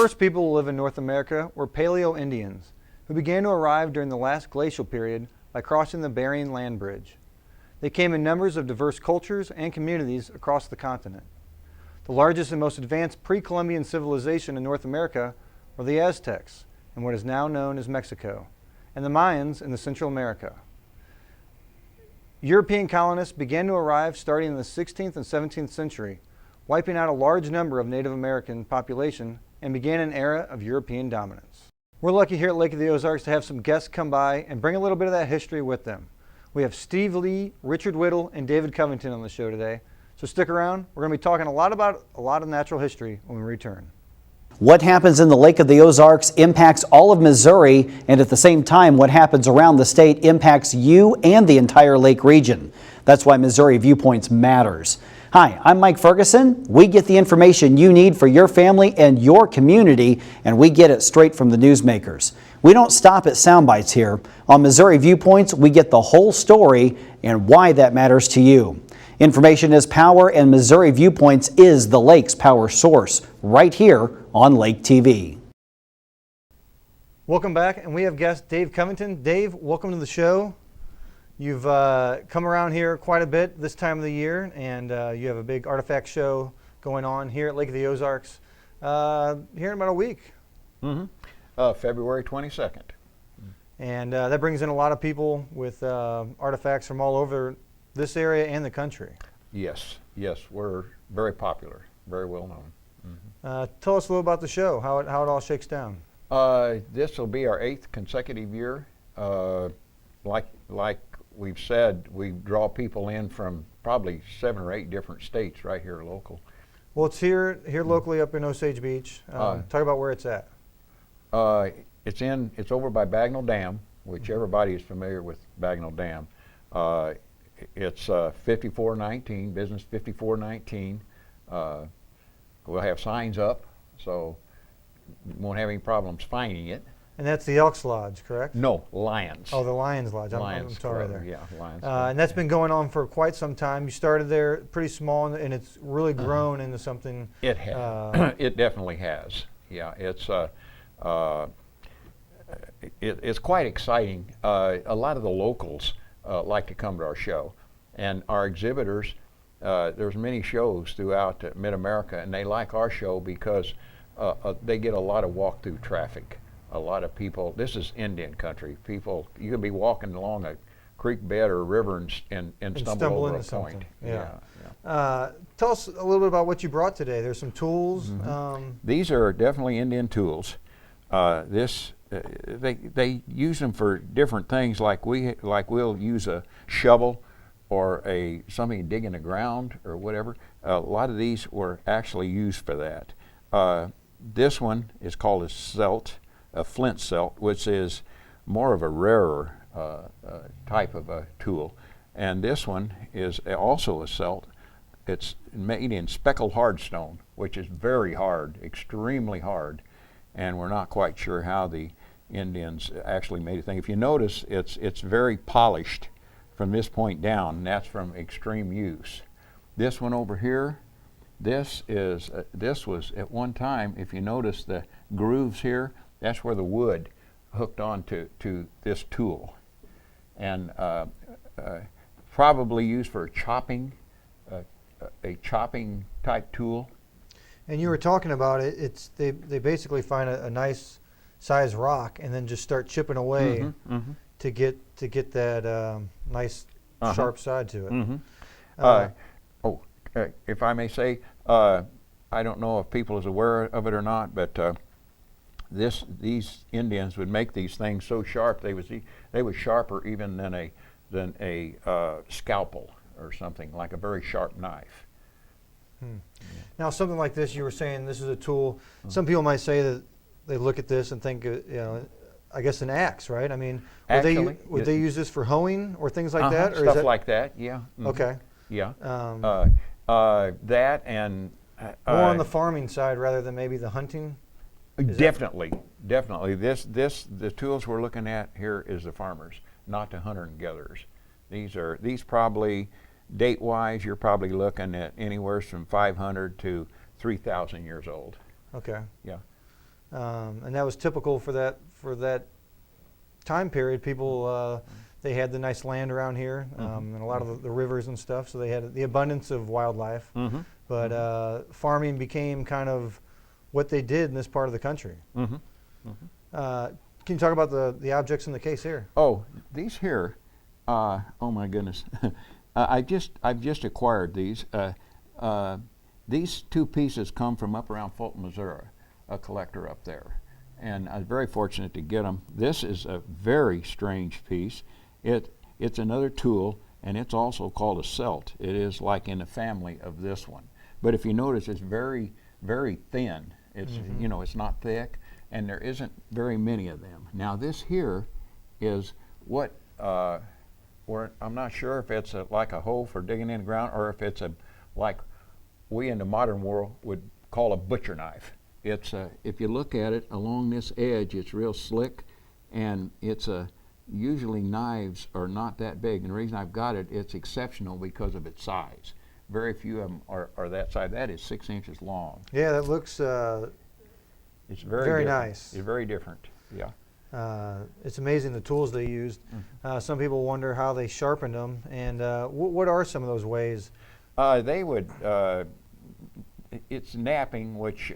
first people to live in North America were Paleo-Indians, who began to arrive during the last glacial period by crossing the Bering Land Bridge. They came in numbers of diverse cultures and communities across the continent. The largest and most advanced pre-Columbian civilization in North America were the Aztecs in what is now known as Mexico, and the Mayans in the Central America. European colonists began to arrive starting in the 16th and 17th century, wiping out a large number of Native American population and began an era of European dominance. We're lucky here at Lake of the Ozarks to have some guests come by and bring a little bit of that history with them. We have Steve Lee, Richard Whittle, and David Covington on the show today. So stick around. We're going to be talking about a lot of natural history when we return. What happens in the Lake of the Ozarks impacts all of Missouri, and at the same time, what happens around the state impacts you and the entire lake region. That's why Missouri Viewpoints matters. Hi, I'm Mike Ferguson. We get the information you need for your family and your community, and we get it straight from the newsmakers. We don't stop at sound bites here. On Missouri Viewpoints, we get the whole story and why that matters to you. Information is power, and Missouri Viewpoints is the lake's power source, right here on Lake TV. Welcome back, and we have guest Dave Covington. Dave, welcome to the show. You've come around here quite a bit this time of the year, and you have a big artifact show going on here at Lake of the Ozarks here in about a week. February 22nd. And that brings in a lot of people with artifacts from all over this area and the country. Yes, we're very popular, very well known. Tell us a little about the show, how it all shakes down. This will be our 8th consecutive year. Like we've said, we draw people in from probably 7 or 8 different states right here local. Well, it's here locally up in Osage Beach. Talk about where it's at. It's over by Bagnell Dam, which everybody is familiar with Bagnell Dam. It's 5419, business 5419. We'll have signs up, so you won't have any problems finding it. And that's the Elks Lodge, correct? No, Lions. Oh, the Lions Lodge. Lions I'm sorry Club, there. Yeah, Lions. And that's been going on for quite some time. You started there pretty small, and it's really grown into something. It has. It definitely has. Yeah, it's quite exciting. A lot of the locals like to come to our show, and our exhibitors. There's many shows throughout Mid-America, and they like our show because they get a lot of walk-through traffic. A lot of people. This is Indian country. People, you could be walking along a creek bed or a river and stumble over into a point. something. Yeah. Tell us a little bit about what you brought today. There's some tools. These are definitely Indian tools. They use them for different things. Like we'll use a shovel or something to dig in the ground or whatever. A lot of these were actually used for that. This one is called a celt, a flint celt, which is more of a rarer type of a tool. And this one is also a celt. It's made in speckled hardstone, which is very hard, extremely hard, and we're not quite sure how the Indians actually made it. If you notice, it's very polished from this point down, and that's from extreme use. This one over here, this was at one time, if you notice the grooves here, that's where the wood hooked on to this tool, and probably used for chopping, a chopping type tool. And you were talking about it. They basically find a nice size rock and then just start chipping away to get that nice sharp side to it. If I may say, I don't know if people is aware of it or not, but these Indians would make these things so sharp they was sharper even than a scalpel or something, like a very sharp knife. Now, something like this, you were saying this is a tool. Some people might say that they look at this and think, I guess an axe, right? I mean, would they use this for hoeing or things like that? Or stuff like that, yeah. Okay. Yeah. That and more on the farming side rather than maybe the hunting. Definitely. The tools we're looking at here is the farmers, not the hunter and gatherers. These probably, date-wise, you're probably looking at anywhere from 500 to 3,000 years old. Okay. Yeah. and that was typical for that time period. People they had the nice land around here, and a lot of the rivers and stuff, so they had the abundance of wildlife. But farming became kind of what they did in this part of the country. Can you talk about the objects in the case here? Oh, these here, oh my goodness. I've just acquired these. These two pieces come from up around Fulton, Missouri, a collector up there. And I was very fortunate to get them. This is a very strange piece. It's another tool, and it's also called a celt. It is like in the family of this one. But if you notice, it's very, very thin. It's, you know, it's not thick, and there isn't very many of them. Now this here is what, or I'm not sure if it's like a hole for digging in the ground, or if it's like we in the modern world would call a butcher knife. It's if you look at it along this edge, it's real slick, and it's usually knives are not that big. And the reason I've got it, it's exceptional because of its size. Very few of them are that size. That is 6 inches long. Yeah, that looks It's very very different. nice. It's very different. Yeah. It's amazing the tools they used. Some people wonder how they sharpened them, and what are some of those ways? They would. It's knapping, which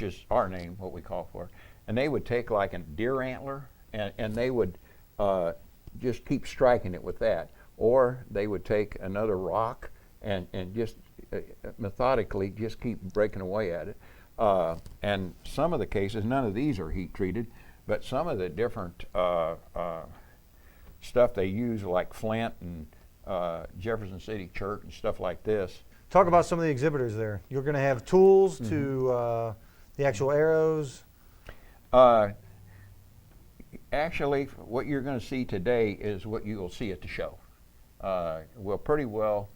is our name, what we call for, and they would take like a deer antler, and they would just keep striking it with that, or they would take another rock and just methodically just keep breaking away at it. And some of the cases, none of these are heat treated, but some of the different stuff they use, like flint and Jefferson City Church and stuff like this. Talk about some of the exhibitors there. You're going to have tools to the actual arrows. Actually, what you're going to see today is what you will see at the show. We'll pretty well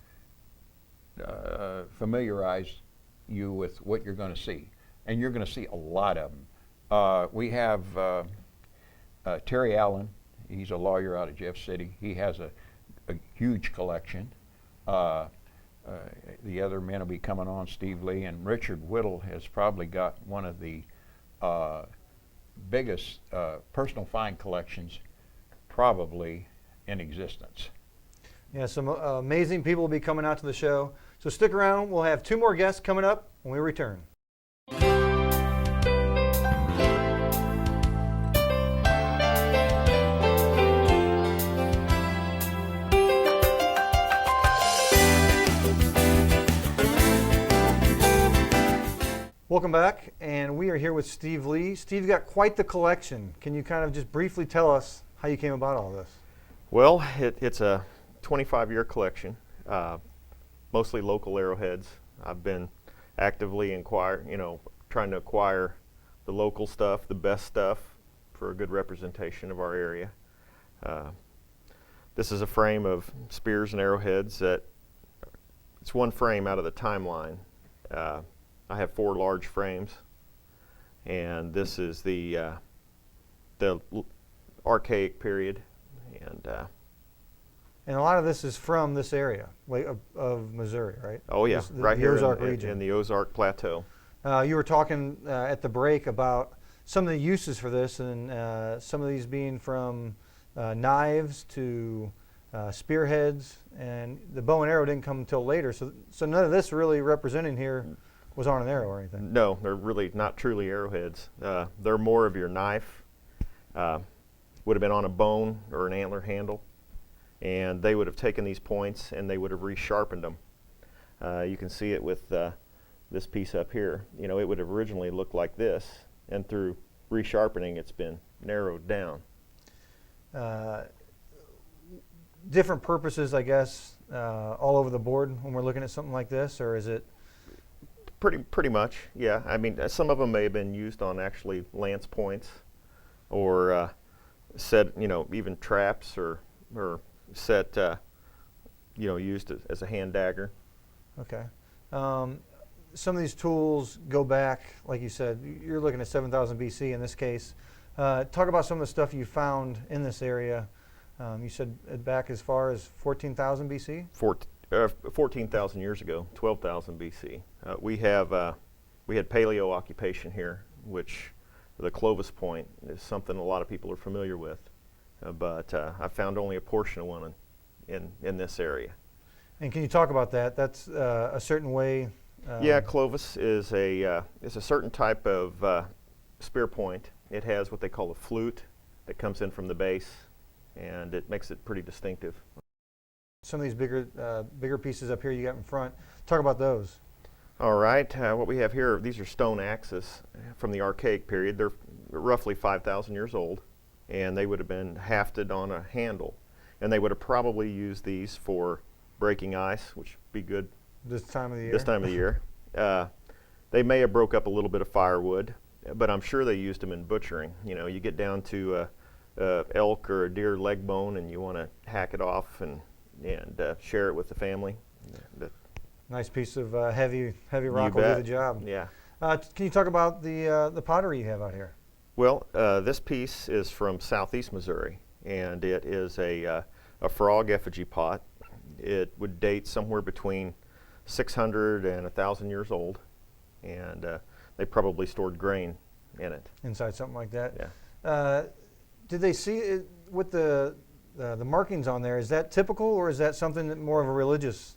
familiarize you with what you're going to see, and you're going to see a lot of them. We have Terry Allen. He's a lawyer out of Jeff City. He has a huge collection. The other men will be coming on, Steve Lee, and Richard Whittle has probably got one of the biggest personal find collections probably in existence. Yeah, some amazing people will be coming out to the show. So stick around. We'll have 2 more guests coming up when we return. Welcome back, and we are here with Steve Lee. Steve, you got quite the collection. Can you kind of just briefly tell us how you came about all this? Well, it's a 25-year collection, mostly local arrowheads. I've been actively trying to acquire the local stuff, the best stuff, for a good representation of our area. This is a frame of spears and arrowheads it's one frame out of the timeline. I have 4 large frames, and this is the archaic period, and a lot of this is from this area of Missouri, right? oh yeah, right the here Ozark in region. in the Ozark Plateau. You were talking at the break about some of the uses for this, and some of these being from knives to spearheads, and the bow and arrow didn't come until later. So none of this really representing here was on an arrow or anything. No, they're really not truly arrowheads. They're more of your knife. Would have been on a bone or an antler handle, and they would have taken these points and they would have resharpened them. You can see it with this piece up here. You know, it would have originally looked like this, and through resharpening, it's been narrowed down. Different purposes, I guess, all over the board when we're looking at something like this, or is it? Pretty much, yeah. I mean, some of them may have been used on actually lance points, or set, even traps, or set, used as a hand dagger. Okay. Some of these tools go back, like you said, you're looking at 7,000 BC in this case. Talk about some of the stuff you found in this area. You said back as far as 14,000 BC? 14,000 years ago, 12,000 BC. We had paleo occupation here, which the Clovis Point is something a lot of people are familiar with, but I found only a portion of one in this area. And can you talk about that? That's a certain way. Yeah, Clovis is a certain type of spear point. It has what they call a flute that comes in from the base, and it makes it pretty distinctive. Some of these bigger pieces up here you got in front. Talk about those. All right, what we have here, these are stone axes from the Archaic period. They're roughly 5,000 years old, and they would have been hafted on a handle. And they would have probably used these for breaking ice, which would be good This time of the year. this time of the year. They may have broke up a little bit of firewood, but I'm sure they used them in butchering. You know, you get down to elk or a deer leg bone, and you want to hack it off and share it with the family. Nice piece of heavy rock You will do bet. the job. Yeah. Can you talk about the pottery you have out here? Well, this piece is from southeast Missouri, and it is a frog effigy pot. It would date somewhere between 600 and 1,000 years old, and they probably stored grain in it. Inside something like that. Yeah. Did they see it with the markings on there? Is that typical, or is that something that more of a religious?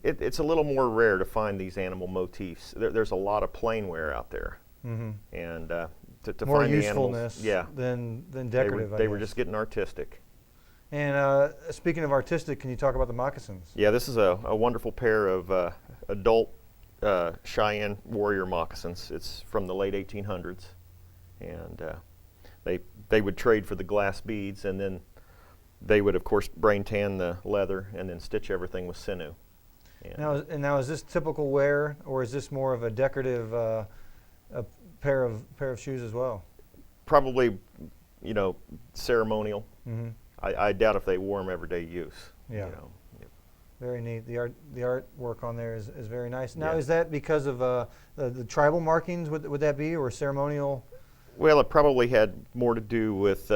It's a little more rare to find these animal motifs. There's a lot of plainware out there, and to More find usefulness the animals, than decorative. They I were guess. just getting artistic. And speaking of artistic, can you talk about the moccasins? Yeah, this is a wonderful pair of adult Cheyenne warrior moccasins. It's from the late 1800s, and they would trade for the glass beads, and then they would, of course, brain tan the leather and then stitch everything with sinew. And Now is this typical wear, or is this more of a decorative a pair of shoes as well? probably, you know, ceremonial. Mm-hmm. I doubt if they wore them everyday use. Yeah. You know. Very neat. The artwork on there is very nice. Now, Yeah. is that because of the tribal markings? Would that be, or ceremonial? Well, it probably had more to do with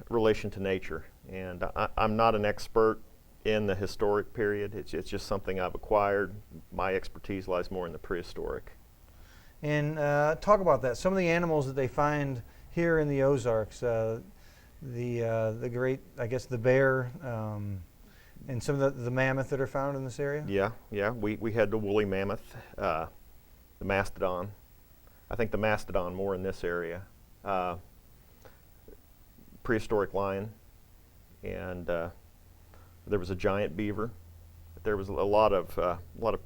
relation to nature, and I'm not an expert in the historic period. It's just something I've acquired. My expertise lies more in the prehistoric. And talk about that. Some of the animals that they find here in the Ozarks, the great, I guess, the bear, and some of the mammoth that are found in this area. Yeah. We had the woolly mammoth, the mastodon. I think the mastodon more in this area. Prehistoric lion, and there was a giant beaver. There was a lot of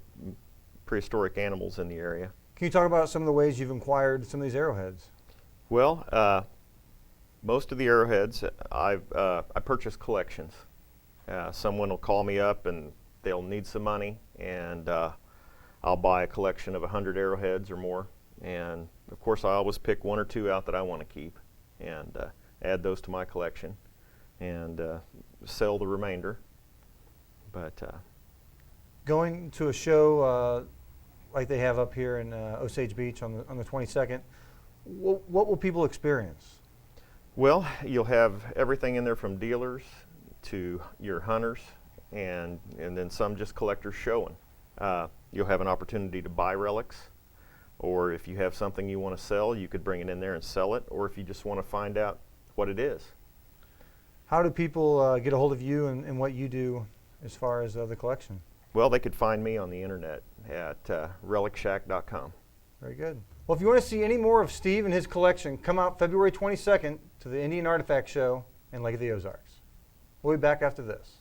prehistoric animals in the area. Can you talk about some of the ways you've acquired some of these arrowheads? Well, most of the arrowheads I purchase collections. Someone will call me up and they'll need some money, and I'll buy a collection of 100 arrowheads or more. And of course, I always pick one or two out that I want to keep and add those to my collection and sell the remainder. But Going to a show like they have up here in Osage Beach on the 22nd, what will people experience? well, you'll have everything in there from dealers to your hunters, and then some just collectors showing. You'll have an opportunity to buy relics, or if you have something you want to sell, you could bring it in there and sell it, or if you just want to find out what it is. How do people get a hold of you and what you do as far as the collection? Well, they could find me on the internet at relicshack.com. Very good. Well, if you want to see any more of Steve and his collection, come out February 22nd to the Indian Artifact Show in Lake of the Ozarks. We'll be back after this.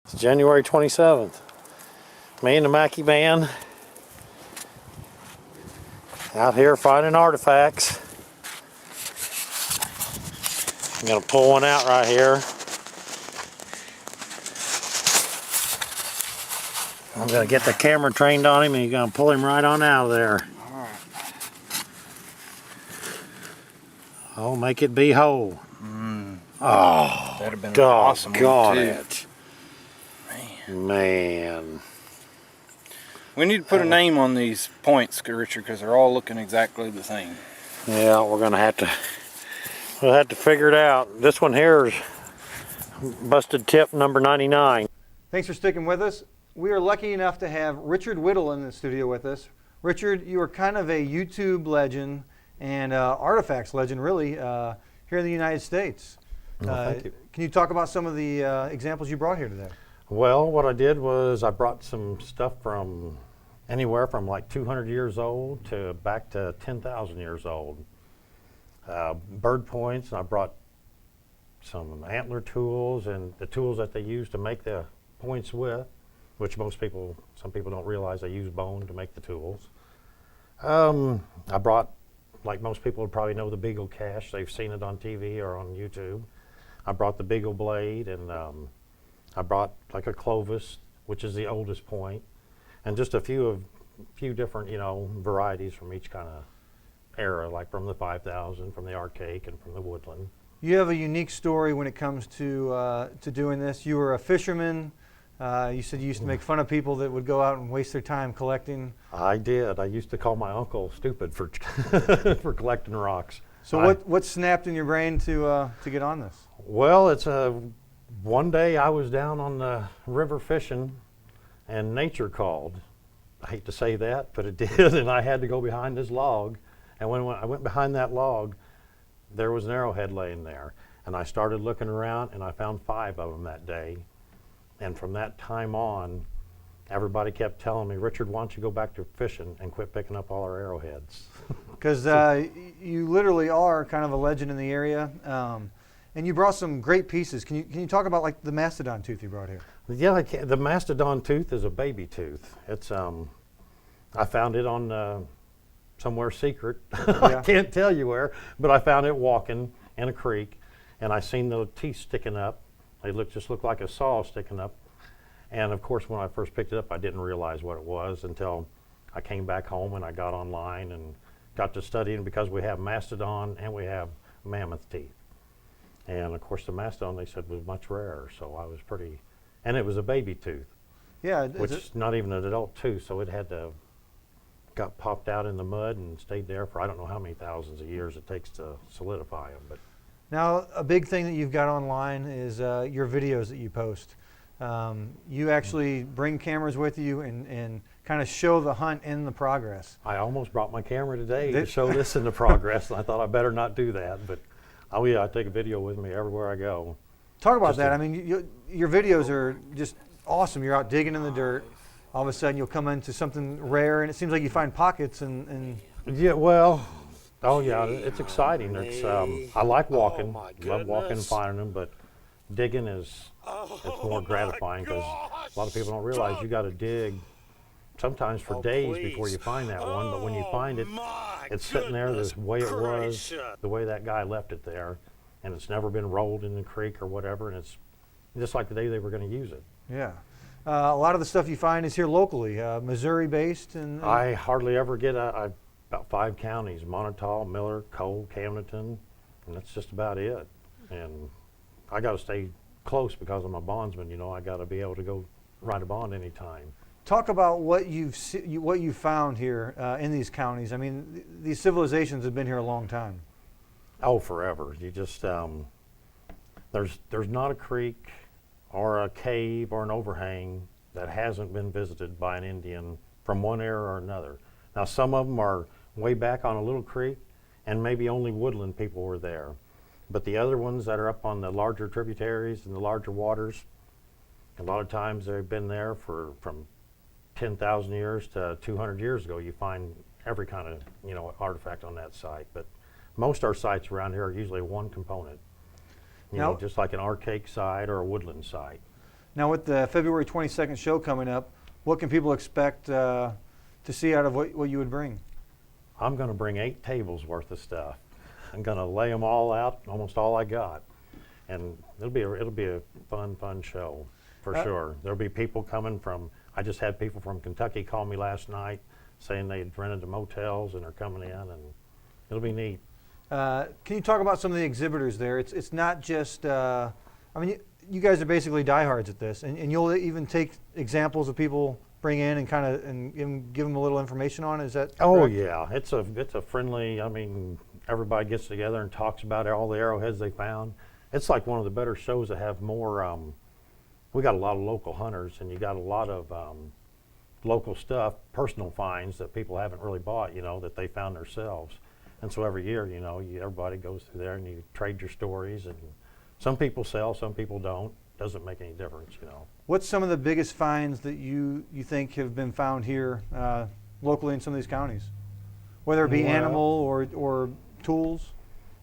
It's January 27th. Me and the Mackey Band out here finding artifacts. I'm gonna pull one out right here. I'm gonna get the camera trained on him and he's gonna pull him right on out of there. Oh, make it be whole. Oh, That'd have been an dog awesome one, got too. it. Man. We need to put a name on these points, Richard, because they're all looking exactly the same. Yeah, we'll have to figure it out. This one here is busted tip number 99. Thanks for sticking with us. We are lucky enough to have Richard Whittle in the studio with us. Richard, you are kind of a YouTube legend and artifacts legend, really, here in the United States. Thank you. Can you talk about some of the examples you brought here today? Well, what I did was I brought some stuff from anywhere from like 200 years old to back to 10,000 years old. Bird points, and I brought some antler tools and the tools that they use to make the points with, which some people don't realize they use bone to make the tools. I brought, like most people would probably know, the Beagle Cache. They've seen it on TV or on YouTube. I brought the Beagle Blade, and I brought like a Clovis, which is the oldest point, and just a few different, varieties from each kind of era, like from the 5000, from the archaic, and from the woodland. You have a unique story when it comes to doing this. You were a fisherman. You said you used to make fun of people that would go out and waste their time collecting. I did. I used to call my uncle stupid for for collecting rocks. So what snapped in your brain to get on this? Well, it's one day I was down on the river fishing, and nature called. I hate to say that, but it did, and I had to go behind this log. And when I went behind that log, there was an arrowhead laying there. And I started looking around, and I found 5 of them that day. And from that time on, everybody kept telling me, Richard, why don't you go back to fishing and quit picking up all our arrowheads? Because you literally are kind of a legend in the area. And you brought some great pieces. Can you talk about like the mastodon tooth you brought here? Yeah, I can. The mastodon tooth is a baby tooth. It's I found it on somewhere secret. I can't tell you where, but I found it walking in a creek, and I seen the teeth sticking up. They just looked like a saw sticking up. And of course, when I first picked it up, I didn't realize what it was until I came back home and I got online and got to studying, because we have mastodon and we have mammoth teeth. And of course, the mastodon, they said, was much rarer. So I was and it was a baby tooth. Yeah. Which is not even an adult tooth, so it got popped out in the mud and stayed there for I don't know how many thousands of years it takes to solidify them. But now, a big thing that you've got online is your videos that you post. You actually bring cameras with you and kind of show the hunt in the progress. I almost brought my camera today to show this in the progress, and I thought I better not do that. But I take a video with me everywhere I go. Talk about that. I mean, your videos are just awesome. You're out digging in the dirt. All of a sudden, you'll come into something rare, and it seems like you find pockets. And Yeah, well, oh yeah, it's exciting. It's I like walking, love walking and finding them, but digging it's more gratifying, because a lot of people don't realize you got to dig sometimes for days before you find that one. But when you find it, it's sitting there the way it was, the way that guy left it there, and it's never been rolled in the creek or whatever, and it's just like the day they were going to use it. yeah. A lot of the stuff you find is here locally, Missouri-based. And I hardly ever get about 5 counties: Montauk, Miller, Cole, Camdenton, and that's just about it. And I got to stay close because I'm a bondsman. I got to be able to go write a bond anytime. talk about what you've found here in these counties. I mean, these civilizations have been here a long time. Oh, forever. You just there's not a creek or a cave or an overhang that hasn't been visited by an Indian from one era or another. Now, some of them are way back on a little creek, and maybe only woodland people were there. But the other ones that are up on the larger tributaries and the larger waters, a lot of times they've been there from 10,000 years to 200 years ago. You find every kind of artifact on that site. But most our sites around here are usually one component. Now, Just like an archaic site or a woodland site. Now, with the February 22nd show coming up, what can people expect to see out of what you would bring? I'm going to bring 8 tables worth of stuff. I'm going to lay them all out, almost all I got, and it'll be a fun show for sure. There'll be people coming from. I just had people from Kentucky call me last night saying they'd rented the motels and are coming in, and it'll be neat. Can you talk about some of the exhibitors there? It's not just. I mean, you guys are basically diehards at this, and you'll even take examples of people bring in and kind of and give them a little information on. Is that? Oh correct? yeah, it's a friendly. I mean, everybody gets together and talks about all the arrowheads they found. It's like one of the better shows that have more, we got a lot of local hunters, and you got a lot of local stuff, personal finds that people haven't really bought, you know, that they found themselves. And so every year, you know, everybody goes through there and you trade your stories, and some people sell, some people don't. Doesn't make any difference, you know. What's some of the biggest finds that you think have been found here locally in some of these counties? Whether it be Well- animal or tools?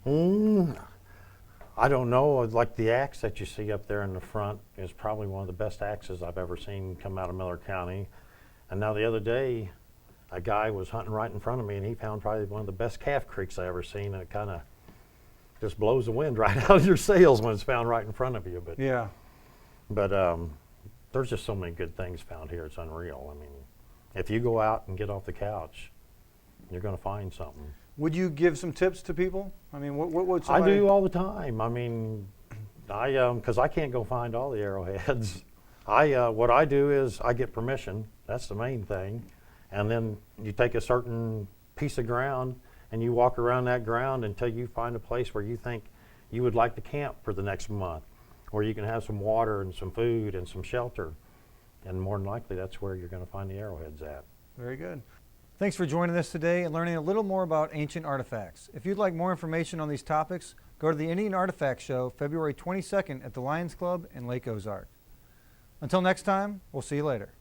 I don't know. Like the axe that you see up there in the front is probably one of the best axes I've ever seen come out of Miller County. And now the other day, a guy was hunting right in front of me, and he found probably one of the best calf creeks I ever seen. And it kind of just blows the wind right out of your sails when it's found right in front of you. Yeah. But there's just so many good things found here. It's unreal. I mean, if you go out and get off the couch, you're going to find something. Would you give some tips to people? I mean, what would I somebody... do all the time. I mean, because I can't go find all the arrowheads. What I do is I get permission. That's the main thing. And then you take a certain piece of ground and you walk around that ground until you find a place where you think you would like to camp for the next month, where you can have some water and some food and some shelter. And more than likely, that's where you're going to find the arrowheads at. Very good. Thanks for joining us today and learning a little more about ancient artifacts. If you'd like more information on these topics, go to the Indian Artifact Show February 22nd at the Lions Club in Lake Ozark. Until next time, we'll see you later.